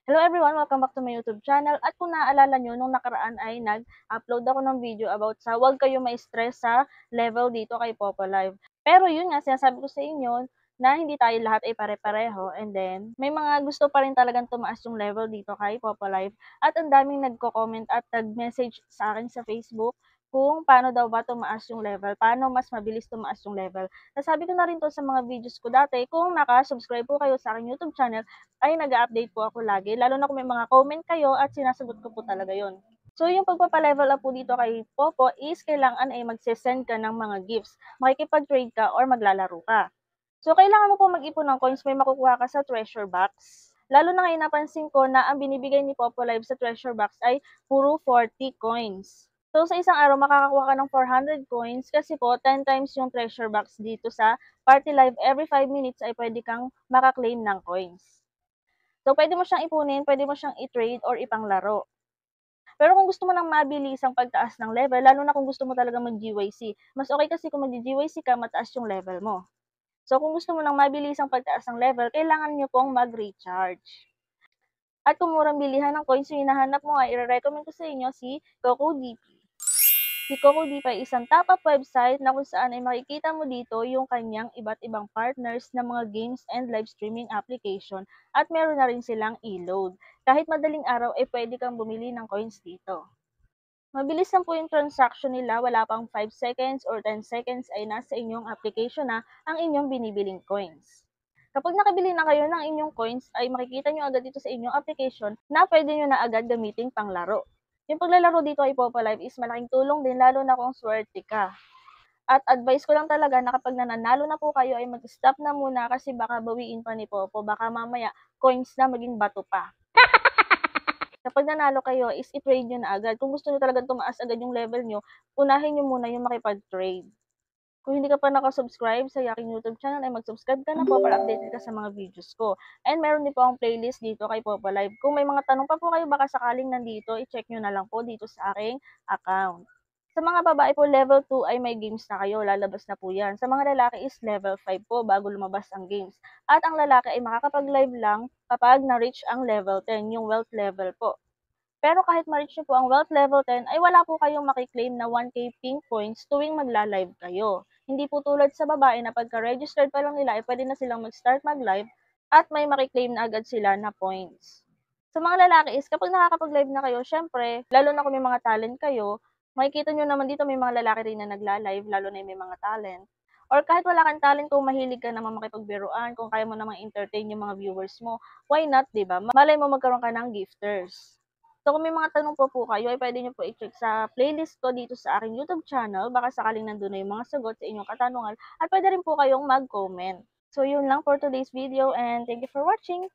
Hello everyone! Welcome back to my YouTube channel. At kung naaalala nyo, nung nakaraan ay nag-upload ako ng video about sa huwag kayo ma-stress sa level dito kay Popo Live. Pero yun nga, sinasabi ko sa inyo na hindi tayo lahat ay pare-pareho. And then, may mga gusto pa rin talagang tumaas yung level dito kay Popo Live. At ang daming nagko-comment at nag-message sa akin sa Facebook kung paano daw ba tumaas yung level, paano mas mabilis tumaas yung level. Nasabi ko na rin to sa mga videos ko dati. Kung naka-subscribe po kayo sa aking YouTube channel, ay nag-a-update po ako lagi, lalo na kung may mga comment kayo at sinasagot ko po talaga yon. So, yung pagpapa-level up po dito kay Popo is kailangan ay magse-send ka ng mga gifts. Makikipag-trade ka or maglalaro ka. So, kailangan mo po mag-ipon ng coins, may makukuha ka sa treasure box. Lalo na ngayon napansin ko na ang binibigay ni Popo Live sa treasure box ay puro 40 coins. So, sa isang araw, makakakuha ka ng 400 coins kasi po, 10 times yung treasure box dito sa Party Live. Every 5 minutes ay pwede kang makaklaim ng coins. So, pwede mo siyang ipunin, pwede mo siyang i-trade or ipanglaro. Pero kung gusto mo ng mabilisang pagtaas ng level, lalo na kung gusto mo talaga mag-GYC, mas okay kasi kung mag-GYC ka, mataas yung level mo. So, kung gusto mo ng mabilisang pagtaas ng level, kailangan nyo pong mag-recharge. At kung murang bilihan ng coins yung hinahanap mo, ay i-recommend ko sa inyo si CocoDP. Si CocoDP ay isang top-up website na kung saan ay makikita mo dito yung kanyang iba't ibang partners na mga games and live streaming application at meron na rin silang e-load. Kahit madaling araw ay pwede kang bumili ng coins dito. Mabilis lang po yung transaction nila, wala pang 5 seconds or 10 seconds ay nasa inyong application na ang inyong binibiling coins. Kapag nakabili na kayo ng inyong coins, ay makikita nyo agad dito sa inyong application na pwede nyo na agad gamiting panglaro. Yung paglalaro dito ay Popo Live is malaking tulong din lalo na kung swerte ka. At advice ko lang talaga na kapag nananalo na po kayo ay mag-stop na muna kasi baka bawiin pa ni Popo, baka mamaya coins na maging bato pa. Kapag nanalo kayo is i-trade nyo na agad. Kung gusto nyo talagang tumaas agad yung level nyo, unahin nyo muna yung makipag-trade. Kung hindi ka pa nakasubscribe sa aking YouTube channel, ay mag-subscribe ka na po para updated ka sa mga videos ko. And meron din po akong playlist dito kay Popo Live. Kung may mga tanong pa po kayo, baka sakaling nandito, i-check nyo na lang po dito sa aking account. Sa mga babae po, level 2 ay may games na kayo, lalabas na po yan. Sa mga lalaki is level 5 po bago lumabas ang games. At ang lalaki ay makakapag-live lang kapag na-reach ang level 10, yung wealth level po. Pero kahit ma-reach nyo po ang wealth level 10, ay wala po kayong makiklaim na 1K ping points tuwing magla-live kayo. Hindi po tulad sa babae na pagka-registered pa lang nila ay pwede na silang mag-start mag-live at may makiklaim na agad sila na points. Sa mga lalaki is kapag nakakapag-live na kayo, syempre, lalo na kung may mga talent kayo, makikita nyo naman dito may mga lalaki rin na nagla-live, lalo na yung may mga talent. Or kahit wala kang talent, kung mahilig ka naman makipagbiruan, kung kaya mo namang entertain yung mga viewers mo, why not, diba? Malay mo magkaroon ka ng gifters. So, kung may mga tanong po kayo, ay pwede nyo po i-check sa playlist ko dito sa aking YouTube channel. Baka sakaling nandun na yung mga sagot sa inyong katanungan. At pwede rin po kayong mag-comment. So, yun lang for today's video and thank you for watching.